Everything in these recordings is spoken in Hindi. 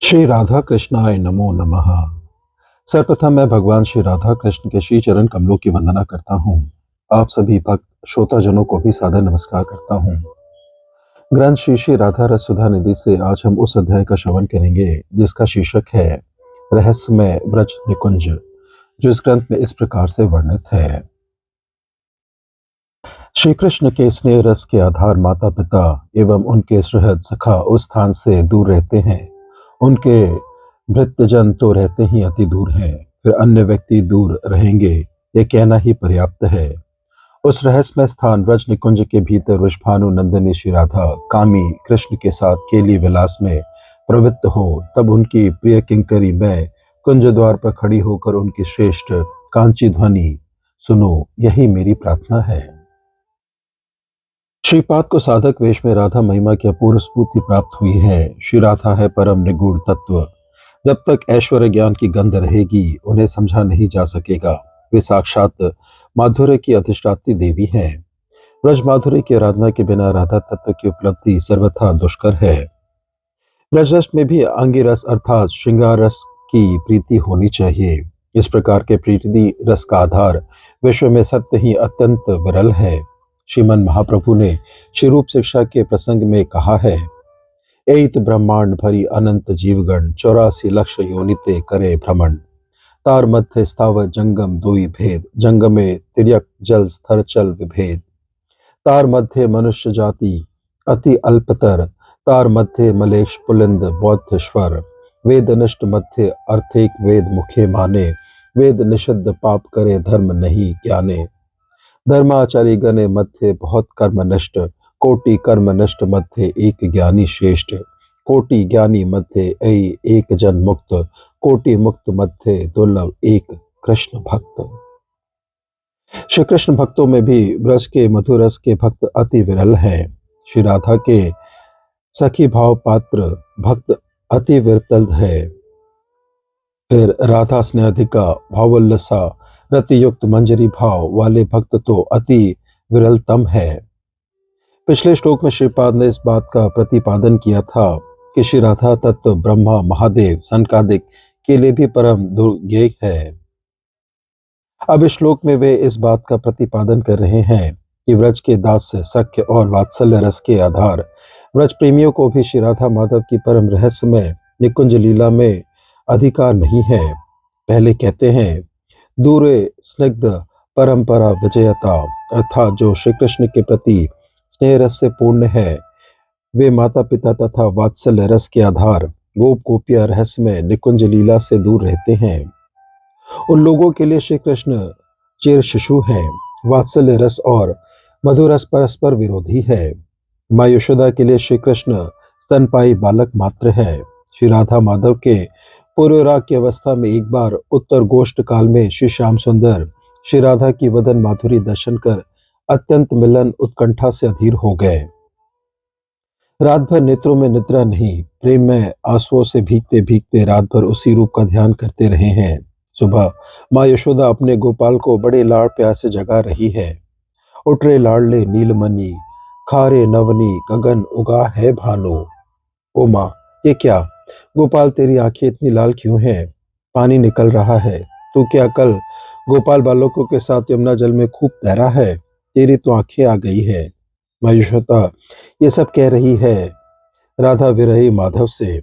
श्री राधा कृष्णाय नमो नमः। सर्वप्रथम मैं भगवान श्री राधा कृष्ण के श्री चरण कमलों की वंदना करता हूँ। आप सभी भक्त श्रोताजनों को भी सादर नमस्कार करता हूँ। ग्रंथ श्री श्री राधा रस सुधा निधि से आज हम उस अध्याय का श्रवण करेंगे जिसका शीर्षक है रहस्यमय ब्रज निकुंज, जो इस ग्रंथ में इस प्रकार से वर्णित है। श्री कृष्ण के स्नेह रस के आधार माता पिता एवं उनके सुहृद सखा उस स्थान से दूर रहते हैं। उनके भृत्यजन तो रहते ही अति दूर हैं, फिर अन्य व्यक्ति दूर रहेंगे, यह कहना ही पर्याप्त है। उस रहस्यमय स्थान व्रज निकुंज के भीतर वृषभानु नंदिनी श्री राधा कामी कृष्ण के साथ केली विलास में प्रवृत्त हो, तब उनकी प्रिय किंकरी मैं कुंज द्वार पर खड़ी होकर उनकी श्रेष्ठ कांची ध्वनि सुनो, यही मेरी प्रार्थना है। श्रीपाद को साधक वेश में राधा महिमा की अपूर्व स्फूर्ति प्राप्त हुई है। श्री राधा है परम निगूढ़ तत्व। जब तक ऐश्वर्य ज्ञान की गंध रहेगी उन्हें समझा नहीं जा सकेगा। वे साक्षात माधुर्य की अधिष्ठात्री देवी हैं। ब्रज माधुर्य की आराधना के बिना राधा तत्व की उपलब्धि सर्वथा दुष्कर है। ब्रज रस में भी अंगी रस अर्थात श्रृंगार रस की प्रीति होनी चाहिए। इस प्रकार के प्रीति रस का आधार विश्व में सत्य ही अत्यंत विरल है। श्रीमन महाप्रभु ने श्री रूप शिक्षा के प्रसंग में कहा है, एत ब्रह्मांड भरी अनंत जीवगण 84 लक्ष योनिते करे भ्रमण। तार मध्य स्थावर जंगम दोई भेद, जंगमे तिर्यक जल स्थर चल विभेद। तार मध्य मनुष्य जाति अति अल्पतर, तार मध्य मलेक्ष पुलिंद बौद्ध स्वर। वेद निष्ठ मध्य अर्थेक वेद मुखे माने, वेद निषिद्ध पाप करे धर्म नहीं ज्ञाने। धर्माचारी गणे मध्य बहुत कर्म नष्ट, कोटि कर्म नष्ट मध्य एक ज्ञानी श्रेष्ठ। कोटि ज्ञानी मध्य एक जन मुक्त, कोटि मुक्त मध्य दुर्लभ एक कृष्ण भक्त। श्री कृष्ण भक्तों में भी ब्रज के मधुर रस के भक्त अति विरल हैं। श्री राधा के सखी भाव पात्र भक्त अति विरल है। फिर राधा स्नेहाधिका भावोल्लसा रति युक्त मंजरी भाव वाले भक्त तो अति विरलतम है। पिछले श्लोक में श्रीपाद ने इस बात का प्रतिपादन किया था कि श्री राधा तत्व ब्रह्मा महादेव सनकादिक के लिए भी परम दुर्ज्ञेय है। अब इस श्लोक में वे इस बात का प्रतिपादन कर रहे हैं कि व्रज के दास सख्य और वात्सल्य रस के आधार व्रज प्रेमियों को भी श्री राधा माधव की परम रहस्यमय निकुंज लीला में अधिकार नहीं है। पहले कहते हैं, दूरे स्निग्ध परंपरा विजयता, अर्थात जो श्री कृष्ण के प्रति स्नेह रस से पूर्ण है, वे माता पिता तथा वात्सल्य रस के आधार गोप गोपिया रहस्यमय निकुंज लीला से दूर रहते हैं। उन लोगों के लिए श्री कृष्ण चिर शिशु हैं। वात्सल्य रस और मधुर रस परस्पर विरोधी है। माँ यशोदा के लिए श्री कृष्ण स्तनपाई बालक मात्र है। श्री राधा माधव के पूर्व राग की अवस्था में एक बार उत्तर गोष्ठ काल में श्री श्याम सुंदर श्री राधा की वदन माधुरी दर्शन कर अत्यंत मिलन उत्कंठा से अधीर हो गए। रात भर नेत्रों में निद्रा नहीं, प्रेम में आंसुओं से भीगते भीगते रात भर उसी रूप का ध्यान करते रहे हैं। सुबह माँ यशोदा अपने गोपाल को बड़े लाड़ प्यार से जगा रही है। उठ रे लाडले नीलमणि, खारे नवनी गगन उगा है भानु। ओ माँ, ये क्या? गोपाल, तेरी आंखें इतनी लाल क्यों हैं? पानी निकल रहा है। तू क्या कल गोपाल बालकों के साथ यमुना जल में खूब तैरा है? तेरी तो आंखें आ गई है। माँ यशोदा ये सब कह रही है राधा विरही माधव से।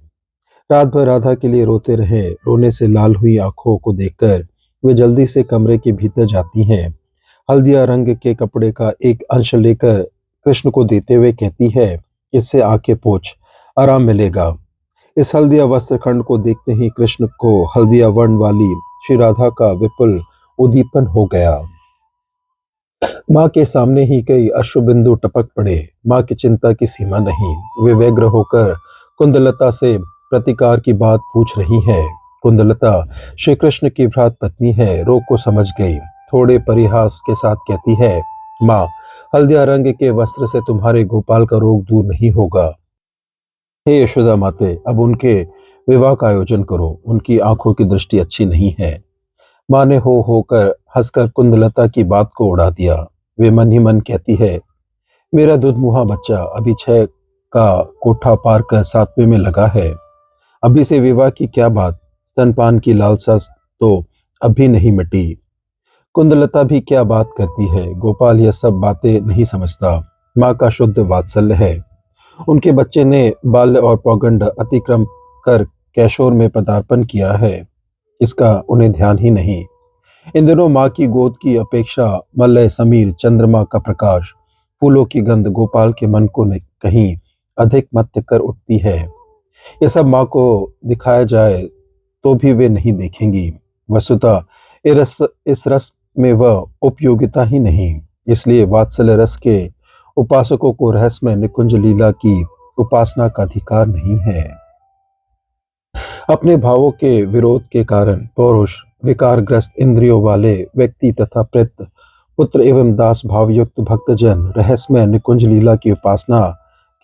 रात भर राधा के लिए रोते रहे। रोने से लाल हुई आंखों को देखकर वे जल्दी से कमरे के भीतर जाती हैं। हल्दिया रंग के कपड़े का एक अंश लेकर कृष्ण को देते हुए कहती है, इससे आंखें पोंछ, आराम मिलेगा। इस हल्दिया वस्त्र खंड को देखते ही कृष्ण को हल्दिया वर्ण वाली श्री राधा का विपुल उद्दीपन हो गया। माँ के सामने ही कई अश्रुबिंदु टपक पड़े। माँ की चिंता की सीमा नहीं। वे व्यग्र होकर कुंदलता से प्रतिकार की बात पूछ रही है। कुंदलता श्री कृष्ण की भ्रात पत्नी है, रोग को समझ गई। थोड़े परिहास के साथ कहती है, माँ, हल्दिया रंग के वस्त्र से तुम्हारे गोपाल का रोग दूर नहीं होगा। हे यशोदा माते, अब उनके विवाह का आयोजन करो। उनकी आंखों की दृष्टि अच्छी नहीं है। माँ ने हो होकर हंसकर कुंदलता की बात को उड़ा दिया। वे मन ही मन कहती है, मेरा दूध मुहा बच्चा अभी 6 का कोठा पार कर 7वें में लगा है। अभी से विवाह की क्या बात, स्तनपान की लालसा तो अभी नहीं मिटी। कुंदलता भी क्या बात करती है, गोपाल यह सब बातें नहीं समझता। माँ का शुद्ध वात्सल्य है। उनके बच्चे ने बाल्य और पौगंड अतिक्रम कर कैशोर में पदार्पण किया है, इसका उन्हें ध्यान ही नहीं। इन दिनों माँ की गोद की अपेक्षा मलय समीर, चंद्रमा का प्रकाश, फूलों की गंध गोपाल के मन को कहीं अधिक मत्त कर उठती है। ये सब माँ को दिखाया जाए तो भी वे नहीं देखेंगी। वस्तुतः इस रस में वह उपयोगिता ही नहीं। इसलिए वात्सल्य रस के उपासकों को रहस्यमय निकुंज लीला की उपासना का अधिकार नहीं है। अपने भावों के विरोध के कारण पौरुष विकारग्रस्त इंद्रियों वाले व्यक्ति तथा प्रेत पुत्र एवं दास भाव युक्त भक्तजन रहस्यमय निकुंज लीला की उपासना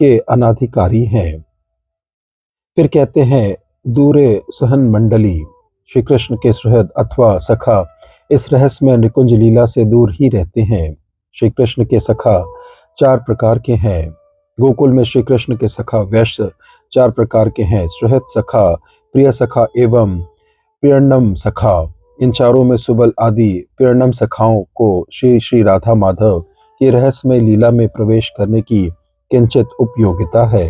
के अनाधिकारी हैं। फिर कहते हैं, दूरे सुहन मंडली, श्री कृष्ण के सुहृद अथवा सखा इस रहस्यमय निकुंज लीला से दूर ही रहते हैं। श्री कृष्ण के सखा चार प्रकार के हैं। गोकुल में श्री कृष्ण के सखा वैश्य चार प्रकार के हैं, सुहृद सखा, प्रिय सखा एवं प्रियणम सखा। इन चारों में सुबल आदि प्रियणम सखाओं को श्री श्री राधा माधव की रहस्यमय लीला में प्रवेश करने की किंचित उपयोगिता है।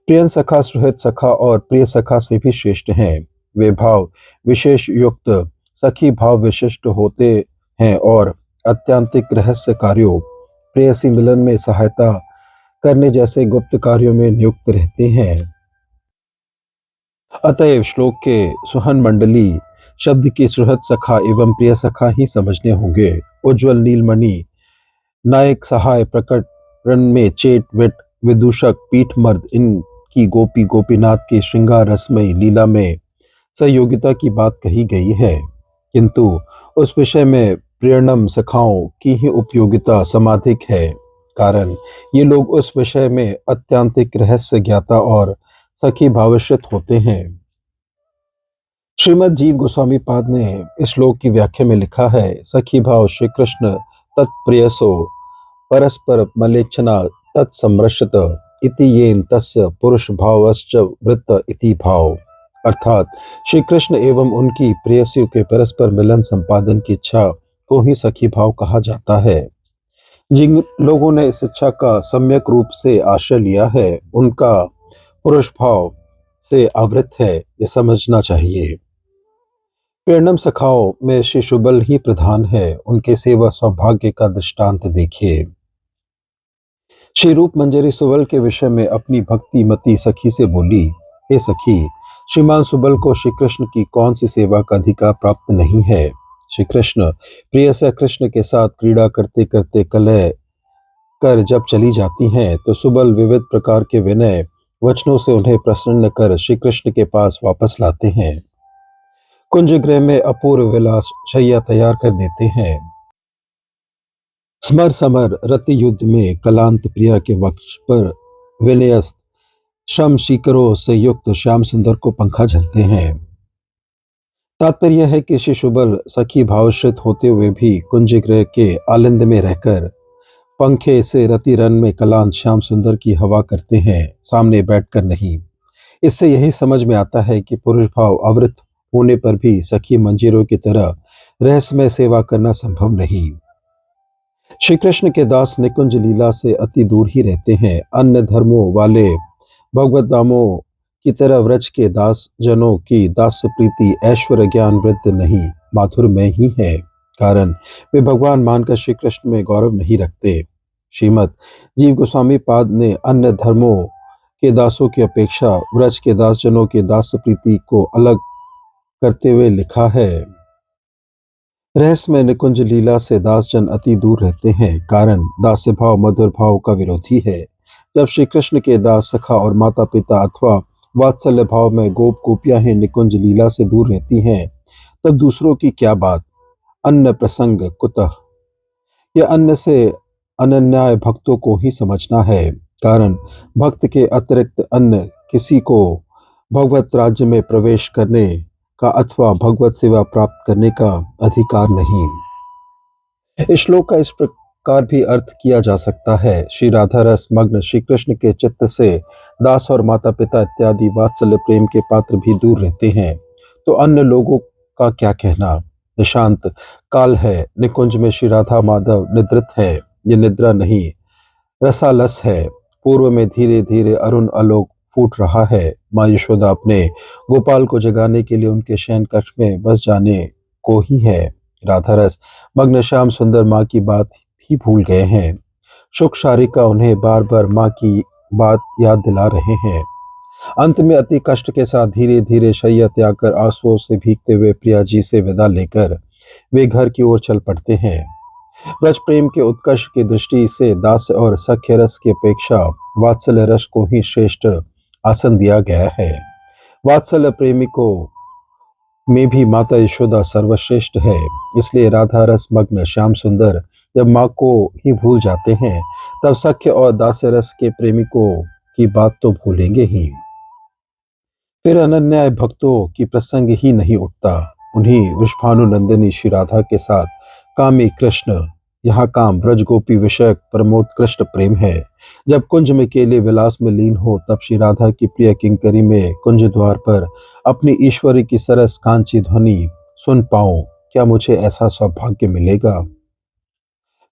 प्रियन सखा सुहृद सखा और प्रिय सखा से भी श्रेष्ठ हैं। वे भाव विशेष युक्त सखी भाव विशिष्ट होते हैं और अत्यंतिक रहस्य कार्यों, प्रेयसी मिलन में सहायता करने जैसे गुप्त कार्यों में नियुक्त रहते हैं। अतएव श्लोक के सुहन मंडली शब्द की सुहृद सखा एवं प्रिय सखा ही समझने होंगे। उज्ज्वल नीलमणि, नायक सहाय, प्रकट रन में चेट वेट, विदूषक, पीठ मर्द, इनकी गोपी गोपीनाथ की श्रृंगार रसमयी लीला में सहयोगिता की बात कही गई है, किंतु उस विषय में प्रियणम सखाओं की ही उपयोगिता समाधिक है। कारण ये लोग उस विषय में अत्यंतिक रहस्य ज्ञाता और सखी भावश्रित होते हैं। श्रीमद जीव गोस्वामी पाद ने इस श्लोक की व्याख्या में लिखा है, सखी भाव श्री कृष्ण तत्प्रियसो परस्पर मलेच्छना तत्समृशत इति येन तस्य पुरुष भावश्च वृत्त इति भाव। अर्थात श्री कृष्ण एवं उनकी प्रेयसियों के परस्पर मिलन संपादन की इच्छा को ही सखी भाव कहा जाता है। जिन लोगों ने इस इच्छा का सम्यक रूप से आश्रय लिया है, उनका पुरुष भाव से आवृत है, यह समझना चाहिए। प्रेरणम सखाओं में श्री शुबल ही प्रधान है। उनके सेवा सौभाग्य का दृष्टांत देखिए। श्री रूप मंजरी सुबल के विषय में अपनी भक्ति मती सखी से बोली, हे सखी, श्रीमान सुबल को श्री कृष्ण की कौन सी सेवा का अधिकार प्राप्त नहीं है। श्री कृष्ण प्रिय से कृष्ण के साथ क्रीड़ा करते करते कलह कर जब चली जाती हैं, तो सुबल विविध प्रकार के विनय वचनों से उन्हें प्रसन्न कर श्री कृष्ण के पास वापस लाते हैं। कुंज गृह में अपूर्व विलास शैया तैयार कर देते हैं। स्मर समर रति युद्ध में कलांत प्रिया के वक्ष पर विनयस्त श्रम शिखरों से युक्त श्याम सुंदर को पंखा झलते हैं। तात्पर्य है कि श्री शुबल सखी भावश्रित होते हुए भी कुंज गृह के आलिंद में रहकर पंखे से रति रन में कलांत श्याम सुंदर की हवा करते हैं, सामने बैठकर नहीं। इससे यही समझ में आता है कि पुरुष भाव आवृत होने पर भी सखी मंजीरों की तरह रहस्यमय सेवा करना संभव नहीं। श्री कृष्ण के दास निकुंज लीला से अति दूर ही रहते हैं। अन्य धर्मों वाले भगवत दामों की तरह व्रज के दास जनों की दास्य प्रीति ऐश्वर्य ज्ञान वृद्ध नहीं, माधुर में ही है। कारण वे भगवान मानकर श्री कृष्ण में गौरव नहीं रखते। श्रीमद जीव गोस्वामी पाद ने अन्य धर्मों के दासों की अपेक्षा व्रज के दास जनों की दास्य प्रीति को अलग करते हुए लिखा है, रहस्यमय निकुंज लीला से दासजन अति दूर रहते हैं। कारण दास्य भाव मधुर भाव का विरोधी है। जब श्री कृष्ण के दास सखा और माता पिता अथवा वात्सल्य भाव में गोप गोपियां ही निकुंज लीला से दूर रहती हैं, तब दूसरों की क्या बात। अन्य प्रसंग कुतः, यह अन्य से अनन्याय भक्तों को ही समझना है। कारण भक्त के अतिरिक्त अन्य किसी को भगवत राज्य में प्रवेश करने का अथवा भगवत सेवा प्राप्त करने का अधिकार नहीं। इस श्लोक का इस प्रकार भी अर्थ किया जा सकता है। श्री राधा रस मग्न श्री कृष्ण के चित्त से दास और माता पिता इत्यादि वात्सल्य प्रेम के पात्र भी दूर रहते हैं, तो अन्य लोगों का क्या कहना। निशांत काल है, निकुंज में श्री राधा माधव निद्रित है। ये निद्रा नहीं, रसालस है। पूर्व में धीरे धीरे अरुण आलोक फूट रहा है। माँ यशोदा अपने गोपाल को जगाने के लिए उनके शयन कक्ष में बस जाने को ही है। राधा रस मग्न श्याम सुंदर माँ की बात भी भूल गए हैं। शुक शारिका उन्हें बार बार माँ की बात याद दिला रहे हैं। अंत में अति कष्ट के साथ धीरे धीरे शैया त्याग कर आंसुओं से भीगते हुए प्रिया जी से विदा लेकर वे घर की ओर चल पड़ते हैं। ब्रज प्रेम के उत्कर्ष की दृष्टि से दास और सख्य रस की अपेक्षा वात्सल्य रस को ही श्रेष्ठ आसन दिया गया है। वात्सल्य प्रेमिकों में भी माता यशोदा सर्वश्रेष्ठ है। इसलिए राधा रस मग्न श्याम सुंदर जब माँ को ही भूल जाते हैं, तब सख्य और दास्य रस के प्रेमिकों की बात तो भूलेंगे ही। फिर अनन्याय भक्तों की प्रसंग ही नहीं उठता। उन्हीं वृषभानुनंदिनी श्री राधा के साथ कामी कृष्ण, यहाँ काम ब्रज गोपी विषयक परमोत्कृष्ट प्रेम है। जब कुंज में केले विलास में लीन हो, तब श्री राधा की प्रिय किंकरी में कुंज द्वार पर अपनी ईश्वरी की सरस कांची ध्वनि सुन पाऊं, क्या मुझे ऐसा सौभाग्य मिलेगा।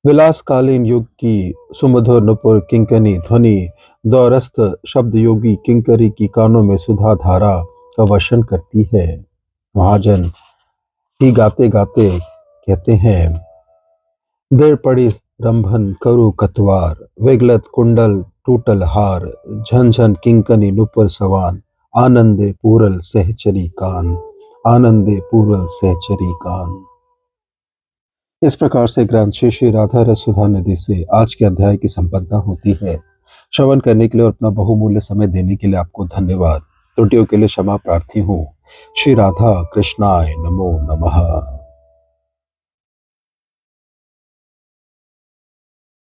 विलासकालीन युग की सुमधुर नुपुर किंकनी ध्वनि दौरस्थ शब्द योगी किंकरी की कानों में सुधा धारा का वर्षण करती है। महाजन ही गाते गाते कहते हैं, देर पड़ी रंभन करु कतवार, विगलत कुंडल टूटल हार, झंझन किंकनी नुपुर सवान, आनंदे पूरल सहचरी कान, आनंदे पूरल सहचरी कान। इस प्रकार से ग्रंथ श्री श्री राधा रस सुधा निधि से आज के अध्याय की संपन्नता होती है। श्रवण करने के लिए और अपना बहुमूल्य समय देने के लिए आपको धन्यवाद। त्रुटियों के लिए क्षमा प्रार्थी हूँ। श्री राधा कृष्णाय नमो नमः।